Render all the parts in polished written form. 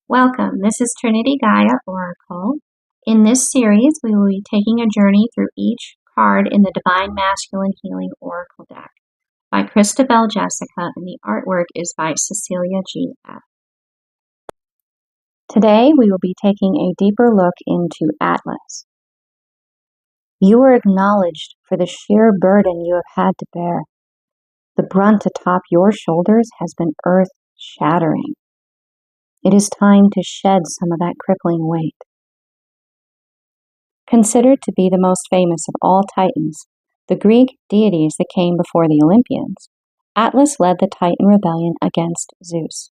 Welcome, this is Trinity Gaia Oracle. In this series, we will be taking a journey through each card in the Divine Masculine Healing Oracle deck by Christabel Jessica, and the artwork is by Cecilia G.F. Today, we will be taking a deeper look into Atlas. You are acknowledged for the sheer burden you have had to bear. The brunt atop your shoulders has been earth-shattering. It is time to shed some of that crippling weight. Considered to be the most famous of all Titans, the Greek deities that came before the Olympians, Atlas led the Titan rebellion against Zeus.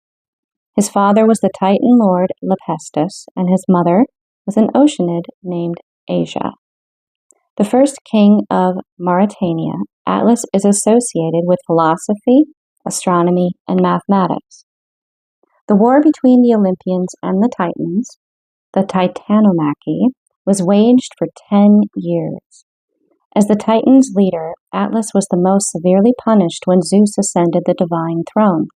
His father was the Titan lord Lepestus, and his mother was an Oceanid named Asia. The first king of Mauritania, Atlas is associated with philosophy, astronomy, and mathematics. The war between the Olympians and the Titans, the Titanomachy, was waged for 10 years. As the Titans' leader, Atlas was the most severely punished when Zeus ascended the divine throne.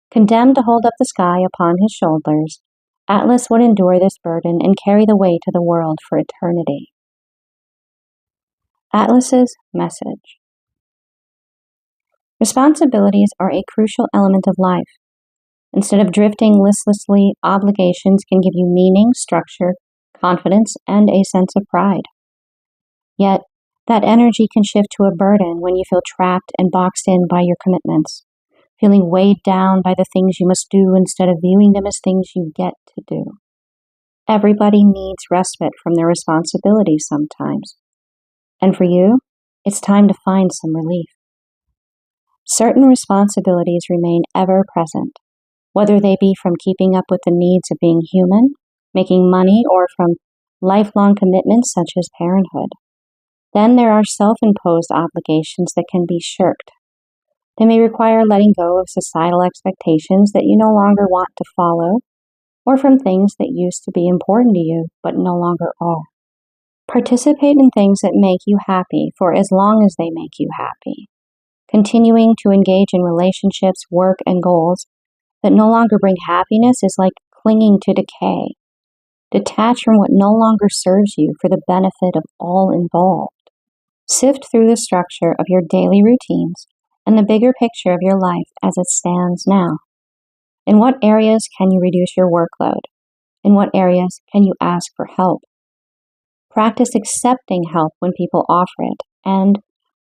Condemned to hold up the sky upon his shoulders, Atlas would endure this burden and carry the weight of the world for eternity. Atlas's message. Responsibilities are a crucial element of life. Instead of drifting listlessly, obligations can give you meaning, structure, confidence, and a sense of pride. Yet, that energy can shift to a burden when you feel trapped and boxed in by your commitments, feeling weighed down by the things you must do instead of viewing them as things you get to do. Everybody needs respite from their responsibilities sometimes. And for you, it's time to find some relief. Certain responsibilities remain ever present, whether they be from keeping up with the needs of being human, making money, or from lifelong commitments such as parenthood. Then there are self-imposed obligations that can be shirked. They may require letting go of societal expectations that you no longer want to follow, or from things that used to be important to you but no longer are. Participate in things that make you happy for as long as they make you happy. Continuing to engage in relationships, work, and goals that no longer bring happiness is like clinging to decay. Detach from what no longer serves you for the benefit of all involved. Sift through the structure of your daily routines and the bigger picture of your life as it stands now. In what areas can you reduce your workload? In what areas can you ask for help? Practice accepting help when people offer it, and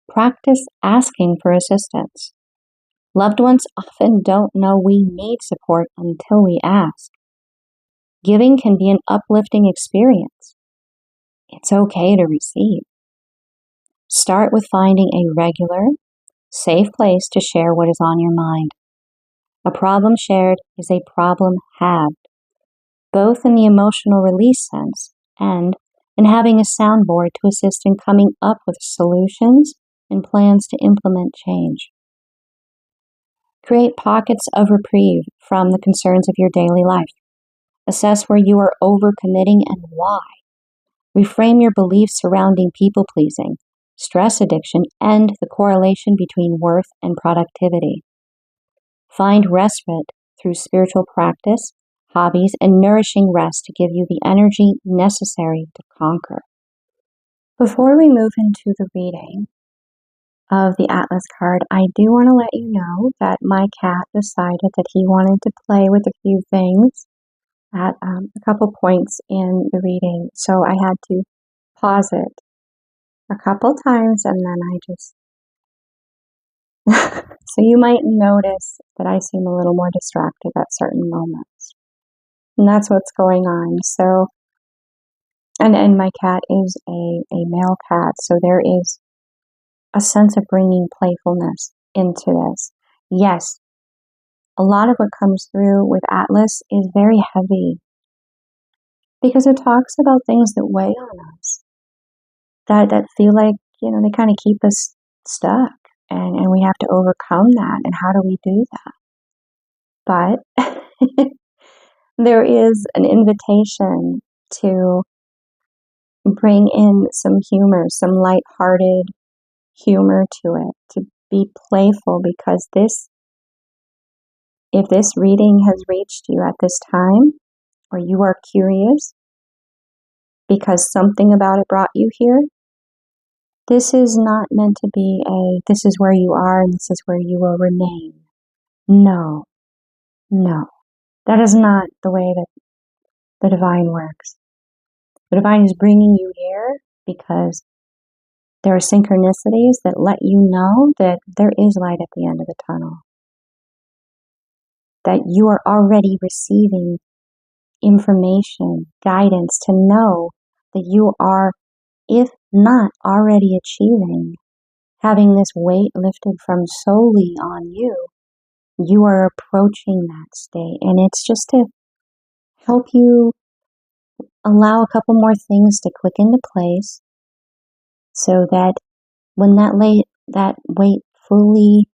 practice asking for assistance. Loved ones often don't know we need support until we ask. Giving can be an uplifting experience. It's okay to receive. Start with finding a regular, safe place to share what is on your mind. A problem shared is a problem halved, both in the emotional release sense and in having a soundboard to assist in coming up with solutions and plans to implement change. Create pockets of reprieve from the concerns of your daily life. Assess where you are overcommitting and why. Reframe your beliefs surrounding people-pleasing, stress addiction, and the correlation between worth and productivity. Find respite through spiritual practice, hobbies, and nourishing rest to give you the energy necessary to conquer. Before we move into the reading of the Atlas card, I do want to let you know that my cat decided that he wanted to play with a few things at a couple points in the reading, so I had to pause it a couple times, and then I just so you might notice that I seem a little more distracted at certain moments, and that's what's going on. So and my cat is a male cat, so there is a sense of bringing playfulness into this. Yes, a lot of what comes through with Atlas is very heavy because it talks about things that weigh on us, that feel like, they kind of keep us stuck, and we have to overcome that. And how do we do that? But there is an invitation to bring in some humor, some lighthearted humor to it, to be playful, because this If this reading has reached you at this time, or you are curious because something about it brought you here, this is not meant to be this is where you are and this is where you will remain. No, no. That is not the way that the divine works. The divine is bringing you here because there are synchronicities that let you know that there is light at the end of the tunnel. That you are already receiving information, guidance to know that you are, if not already achieving, having this weight lifted from solely on you, you are approaching that state. And it's just to help you allow a couple more things to click into place so that when that weight fully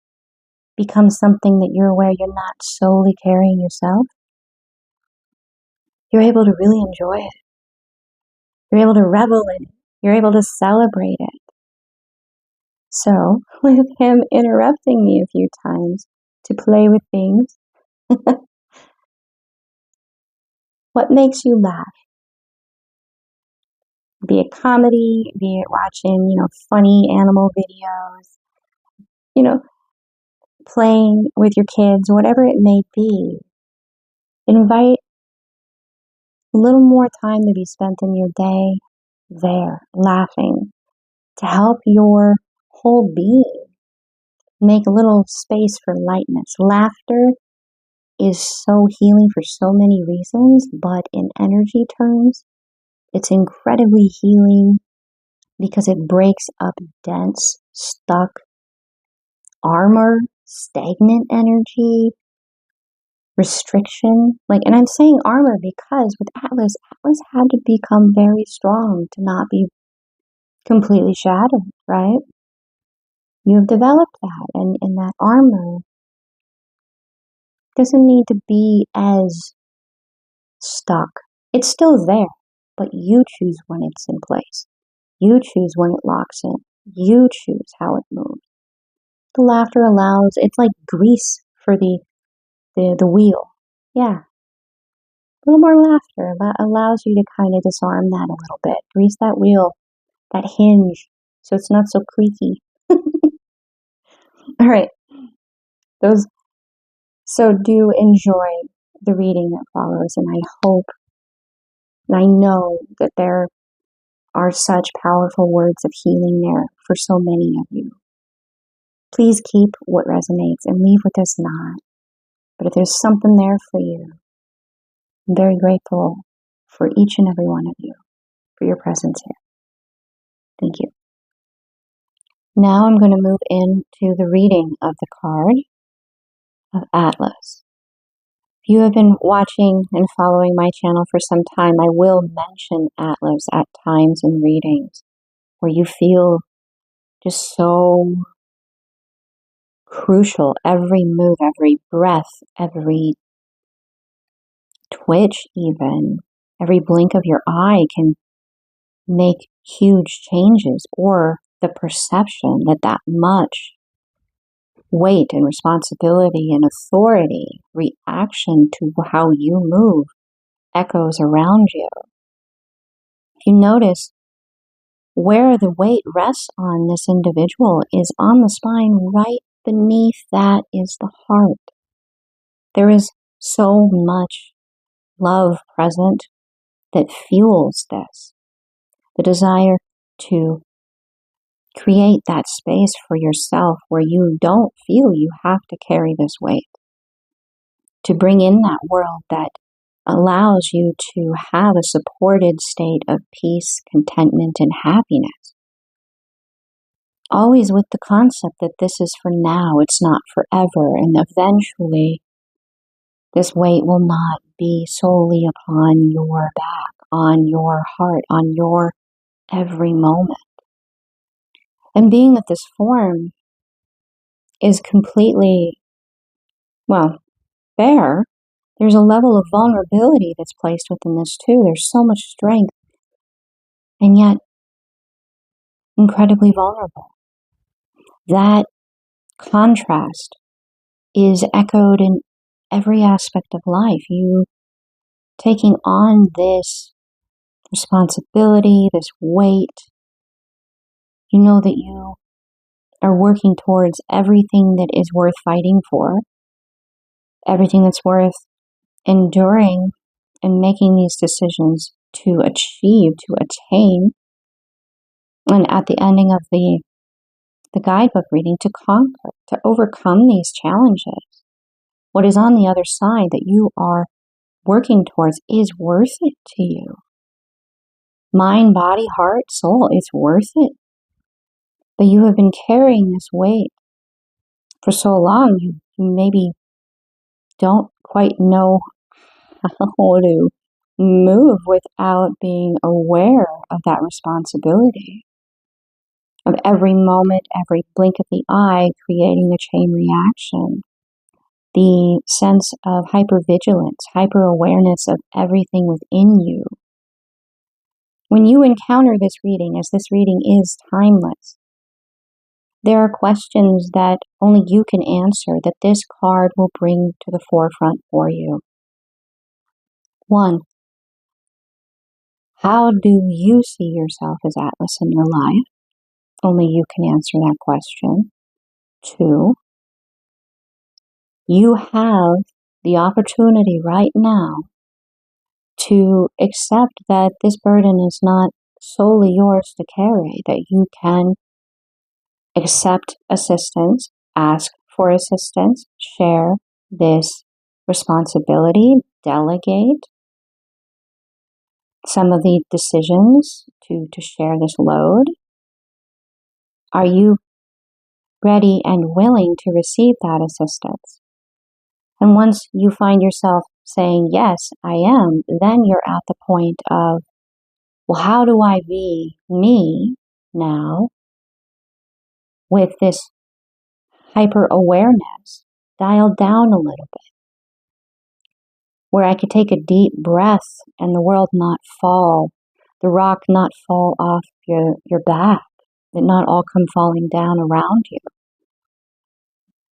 becomes something that you're aware you're not solely carrying yourself, you're able to really enjoy it. You're able to revel in it. You're able to celebrate it. So, with him interrupting me a few times to play with things, what makes you laugh? Be it comedy, be it watching, funny animal videos, playing with your kids, whatever it may be. Invite a little more time to be spent in your day there, laughing, to help your whole being make a little space for lightness. Laughter is so healing for so many reasons, but in energy terms, it's incredibly healing because it breaks up dense, stuck armor, stagnant energy, restriction. And I'm saying armor because with Atlas had to become very strong to not be completely shattered, right? You have developed that, and that armor doesn't need to be as stuck. It's still there, but you choose when it's in place. You choose when it locks in. You choose how it moves. The laughter allows, it's like grease for the wheel. Yeah. A little more laughter allows you to kind of disarm that a little bit. Grease that wheel, that hinge, so it's not so creaky. All right. So do enjoy the reading that follows, and I hope, and I know that there are such powerful words of healing there for so many of you. Please keep what resonates and leave what does not. But if there's something there for you, I'm very grateful for each and every one of you for your presence here. Thank you. Now I'm going to move into the reading of the card of Atlas. If you have been watching and following my channel for some time, I will mention Atlas at times in readings where you feel just so crucial. Every move, every breath, every twitch even, every blink of your eye can make huge changes, or the perception that much weight and responsibility and authority, reaction to how you move echoes around you. If you notice where the weight rests on this individual is on the spine, right beneath that is the heart. There is so much love present that fuels this. The desire to create that space for yourself where you don't feel you have to carry this weight. To bring in that world that allows you to have a supported state of peace, contentment, and happiness. Always with the concept that this is for now, it's not forever, and eventually this weight will not be solely upon your back, on your heart, on your every moment. And being that this form is completely, fair, there's a level of vulnerability that's placed within this too. There's so much strength, and yet incredibly vulnerable. That contrast is echoed in every aspect of life. You taking on this responsibility, this weight. You know that you are working towards everything that is worth fighting for, everything that's worth enduring and making these decisions to achieve, to attain, and at the ending of the guidebook reading, to conquer, to overcome these challenges. What is on the other side that you are working towards is worth it to you. Mind, body, heart, soul, it's worth it. But you have been carrying this weight for so long, you maybe don't quite know how to move without being aware of that responsibility. Of every moment, every blink of the eye, creating a chain reaction. The sense of hypervigilance, hyper-awareness of everything within you. When you encounter this reading, as this reading is timeless, there are questions that only you can answer that this card will bring to the forefront for you. 1. How do you see yourself as Atlas in your life? Only you can answer that question. 2. You have the opportunity right now to accept that this burden is not solely yours to carry, that you can accept assistance, ask for assistance, share this responsibility, delegate some of the decisions to share this load. Are you ready and willing to receive that assistance? And once you find yourself saying, yes, I am, then you're at the point of, well, how do I be me now with this hyper-awareness dialed down a little bit, where I could take a deep breath and the world not fall, the rock not fall off your back, it not all come falling down around you.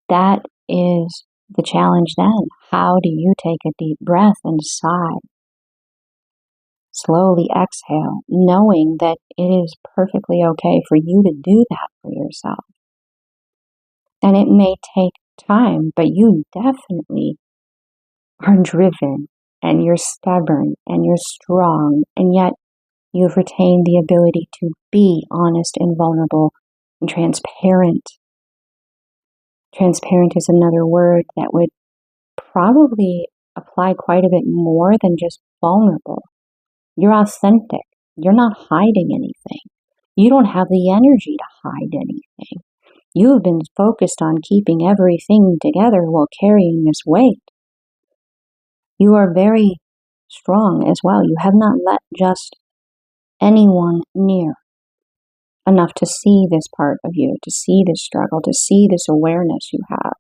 That is the challenge then. How do you take a deep breath and sigh? Slowly exhale, knowing that it is perfectly okay for you to do that for yourself. And it may take time, but you definitely are driven, and you're stubborn, and you're strong, and yet you've retained the ability to be honest and vulnerable and transparent. Transparent is another word that would probably apply quite a bit more than just vulnerable. You're authentic. You're not hiding anything. You don't have the energy to hide anything. You have been focused on keeping everything together while carrying this weight. You are very strong as well. You have not let just anyone near enough to see this part of you, to see this struggle, to see this awareness you have.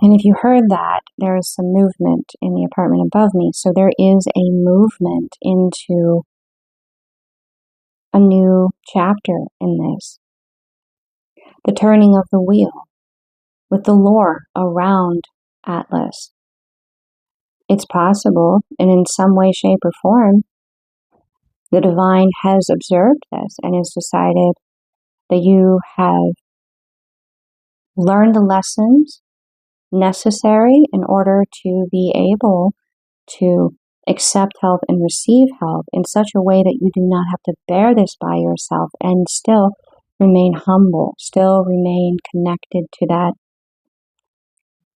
And if you heard that, there is some movement in the apartment above me. So there is a movement into a new chapter in this. The turning of the wheel with the lore around Atlas. It's possible, and in some way, shape, or form, the divine has observed this and has decided that you have learned the lessons necessary in order to be able to accept help and receive help in such a way that you do not have to bear this by yourself and still remain humble, still remain connected to that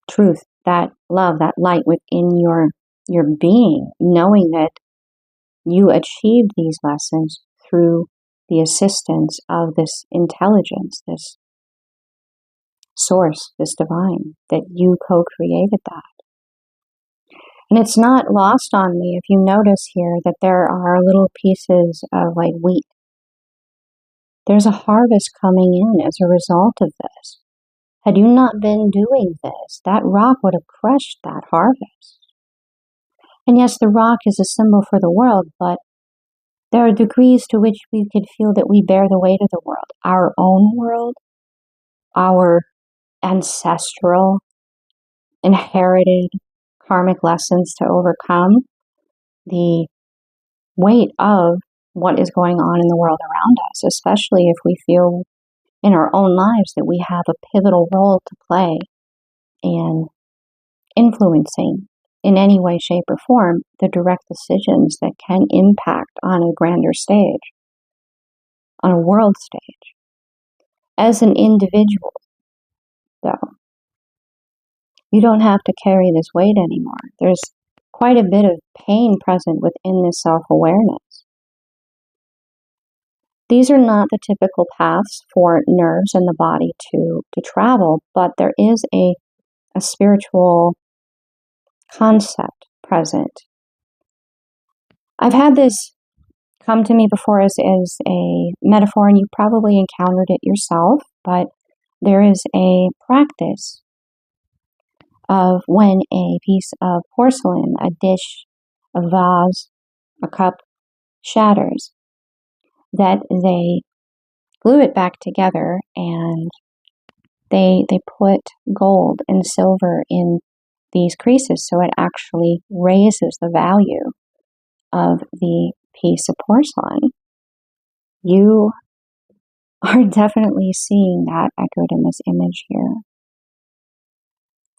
truth, that love, that light within your being, knowing that you achieved these lessons through the assistance of this intelligence, this source, this divine, that you co-created that. And it's not lost on me if you notice here that there are little pieces of like wheat. There's a harvest coming in as a result of this. Had you not been doing this, that rock would have crushed that harvest. And yes, the rock is a symbol for the world, but there are degrees to which we could feel that we bear the weight of the world. Our own world, our ancestral inherited karmic lessons to overcome the weight of what is going on in the world around us, especially if we feel in our own lives that we have a pivotal role to play in influencing in any way, shape, or form the direct decisions that can impact on a grander stage, on a world stage. As an individual, though, you don't have to carry this weight anymore. There's quite a bit of pain present within this self-awareness. These are not the typical paths for nerves and the body to travel, but there is a spiritual concept present. I've had this come to me before as a metaphor, and you probably encountered it yourself, but there is a practice of when a piece of porcelain, a dish, a vase, a cup shatters, that they glue it back together and they put gold and silver in these creases so it actually raises the value of the piece of porcelain. You are definitely seeing that echoed in this image here.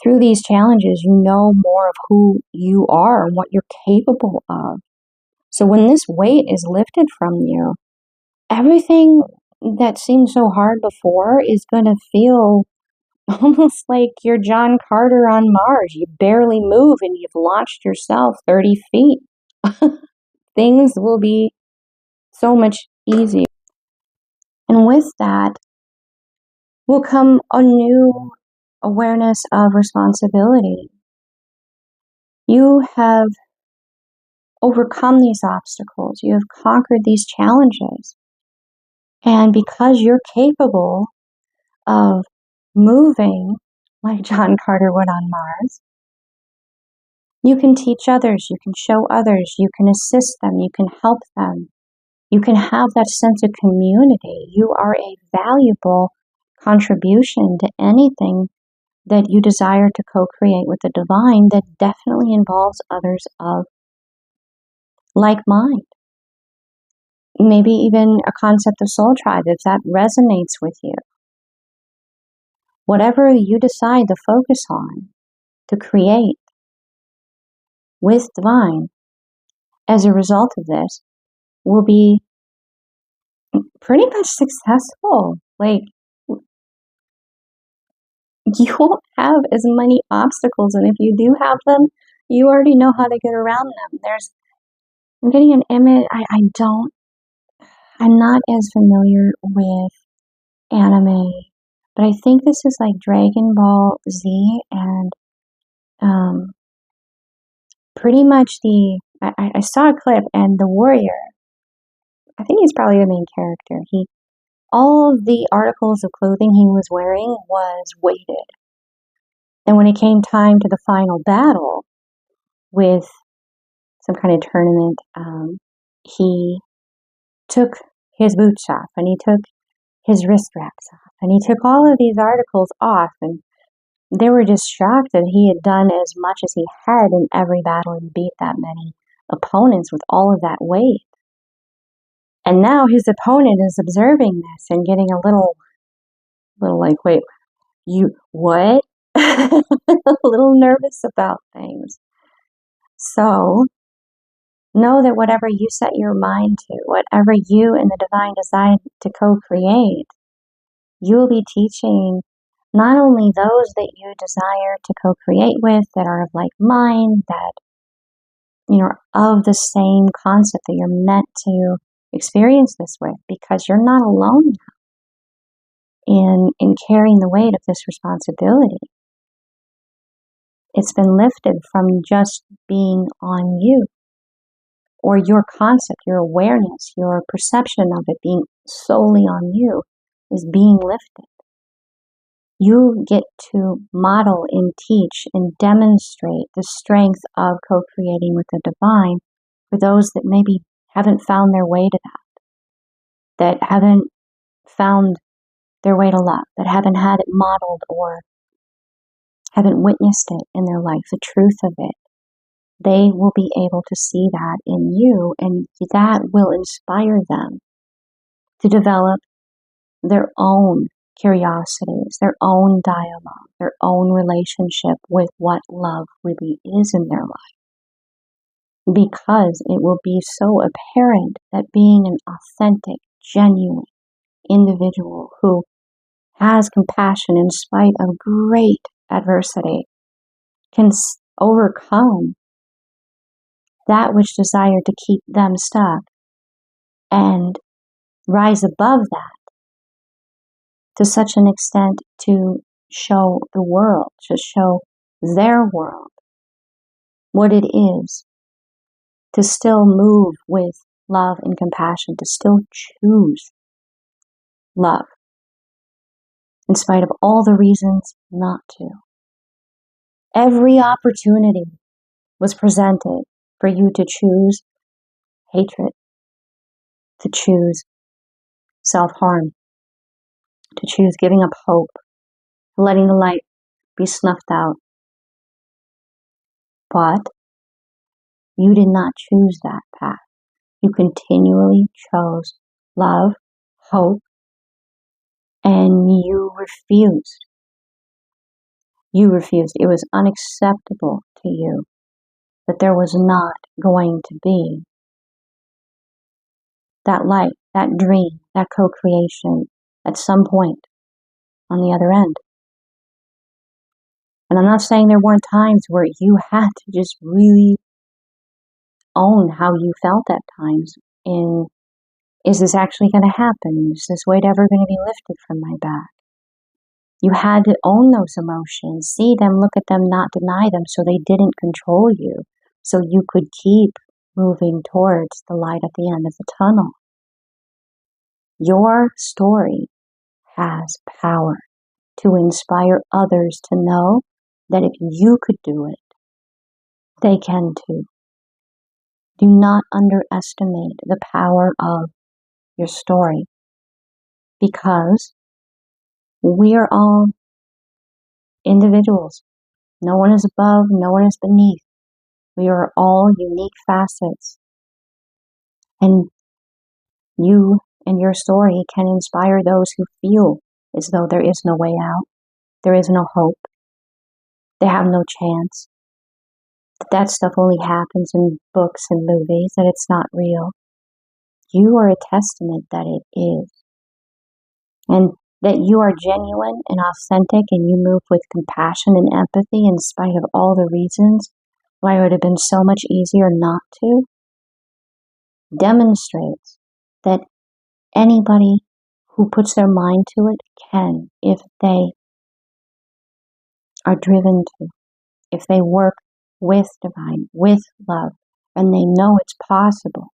Through these challenges, you know more of who you are and what you're capable of. So when this weight is lifted from you, everything that seemed so hard before is going to feel almost like you're John Carter on Mars. You barely move and you've launched yourself 30 feet. Things will be so much easier. And with that will come a new awareness of responsibility. You have overcome these obstacles. You have conquered these challenges. And because you're capable of moving like John Carter would on Mars, you can teach others, you can show others, you can assist them, you can help them. You can have that sense of community. You are a valuable contribution to anything that you desire to co-create with the divine that definitely involves others of like mind. Maybe even a concept of soul tribe, if that resonates with you. Whatever you decide to focus on, to create with divine, as a result of this, will be pretty much successful. Like, you won't have as many obstacles, and if you do have them, you already know how to get around them. I'm getting an image, I'm not as familiar with anime, but I think this is like Dragon Ball Z, and pretty much I saw a clip, and the warrior, I think he's probably the main character, all of the articles of clothing he was wearing was weighted. And when it came time to the final battle with some kind of tournament, he took his boots off, and he took his wrist wraps off, and he took all of these articles off, and they were just shocked that he had done as much as he had in every battle and beat that many opponents with all of that weight. And now his opponent is observing this and getting a little like, wait, you, what? A little nervous about things. So know that whatever you set your mind to, whatever you and the divine decide to co-create, you will be teaching not only those that you desire to co-create with, that are of like mind, that, you know, of the same concept that you're meant to experience this with, because you're not alone now in carrying the weight of this responsibility. It's been lifted from just being on you, or your concept, your awareness, your perception of it being solely on you is being lifted. You get to model and teach and demonstrate the strength of co-creating with the divine for those that maybe haven't found their way to that haven't found their way to love, that haven't had it modeled or haven't witnessed it in their life, the truth of it, they will be able to see that in you, and that will inspire them to develop their own curiosities, their own dialogue, their own relationship with what love really is in their life. Because it will be so apparent that being an authentic, genuine individual who has compassion in spite of great adversity can overcome that which desired to keep them stuck and rise above that to such an extent to show the world, to show their world what it is to still move with love and compassion, to still choose love in spite of all the reasons not to. Every opportunity was presented for you to choose hatred, to choose self-harm, to choose giving up hope, letting the light be snuffed out. But you did not choose that path. You continually chose love, hope, and you refused. You refused. It was unacceptable to you that there was not going to be that light, that dream, that co-creation at some point on the other end. And I'm not saying there weren't times where you had to just really own how you felt at times in, is this actually going to happen? Is this weight ever going to be lifted from my back? You had to own those emotions, see them, look at them, not deny them, so they didn't control you, so you could keep moving towards the light at the end of the tunnel. Your story has power to inspire others to know that if you could do it, they can too. Do not underestimate the power of your story, because we are all individuals. No one is above, no one is beneath. We are all unique facets. And you and your story can inspire those who feel as though there is no way out, there is no hope, they have no chance, that stuff only happens in books and movies, that it's not real. You are a testament that it is. And that you are genuine and authentic, and you move with compassion and empathy in spite of all the reasons why it would have been so much easier not to, demonstrates that anybody who puts their mind to it can, if they are driven to, if they work with divine, with love, and they know it's possible.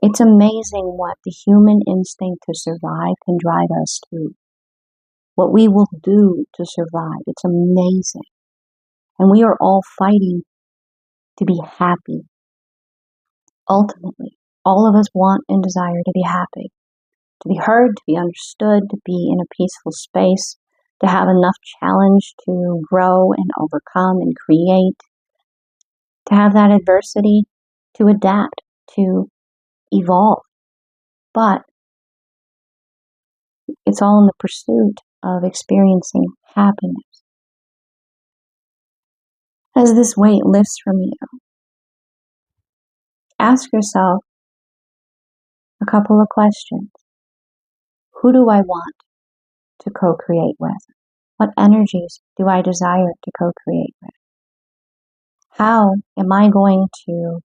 It's amazing what the human instinct to survive can drive us to. What we will do to survive. It's amazing. And we are all fighting to be happy. Ultimately, all of us want and desire to be happy, to be heard, to be understood, to be in a peaceful space, to have enough challenge to grow and overcome and create, to have that adversity to adapt, to evolve. But it's all in the pursuit of experiencing happiness. As this weight lifts from you, ask yourself a couple of questions. Who do I want to co-create with? What energies do I desire to co-create with? How am I going to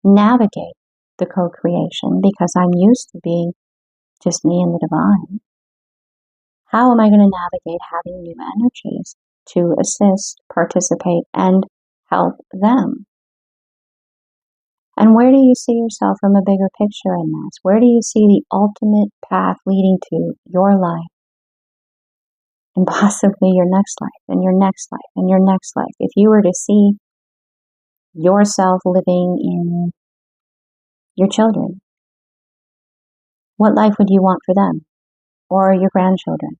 navigate the co-creation, because I'm used to being just me and the divine? How am I going to navigate having new energies to assist, participate, and help them? And where do you see yourself from a bigger picture in this? Where do you see the ultimate path leading to your life? And possibly your next life, and your next life, and your next life. If you were to see yourself living in your children, what life would you want for them? Or your grandchildren?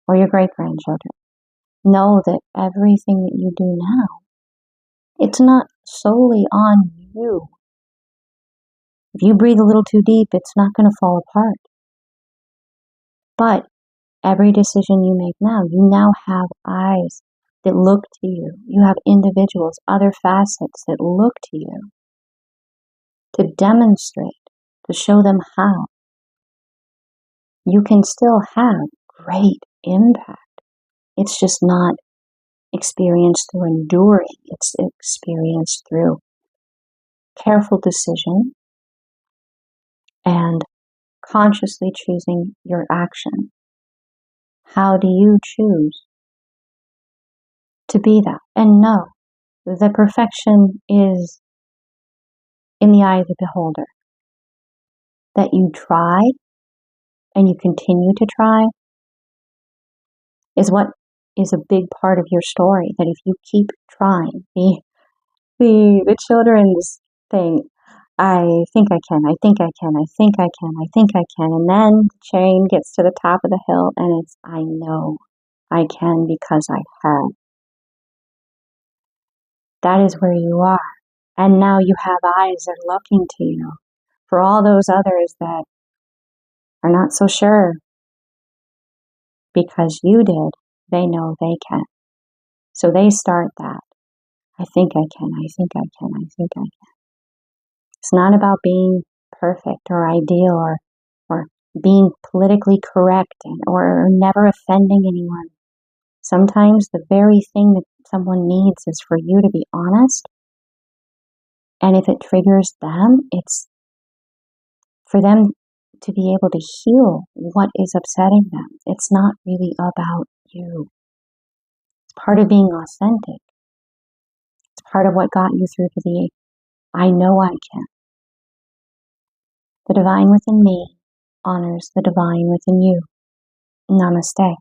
Or your great-grandchildren? Know that everything that you do now, it's not solely on you. If you breathe a little too deep, it's not going to fall apart. But every decision you make now, you now have eyes that look to you. You have individuals, other facets that look to you to demonstrate, to show them how you can still have great impact. It's just not experienced through enduring. It's experienced through careful decision and consciously choosing your action. How do you choose to be that? And know that perfection is in the eye of the beholder. That you try and you continue to try is what is a big part of your story. That if you keep trying, the children's thing, I think I can, I think I can, I think I can, I think I can, and then the chain gets to the top of the hill and it's, I know I can because I have. That is where you are. And now you have eyes that are looking to you. For all those others that are not so sure, because you did, they know they can. So they start that. I think I can, I think I can, I think I can. It's not about being perfect or ideal or being politically correct or never offending anyone. Sometimes the very thing that someone needs is for you to be honest. And if it triggers them, it's for them to be able to heal what is upsetting them. It's not really about you. It's part of being authentic. It's part of what got you through to the I know I can. The divine within me honors the divine within you. Namaste.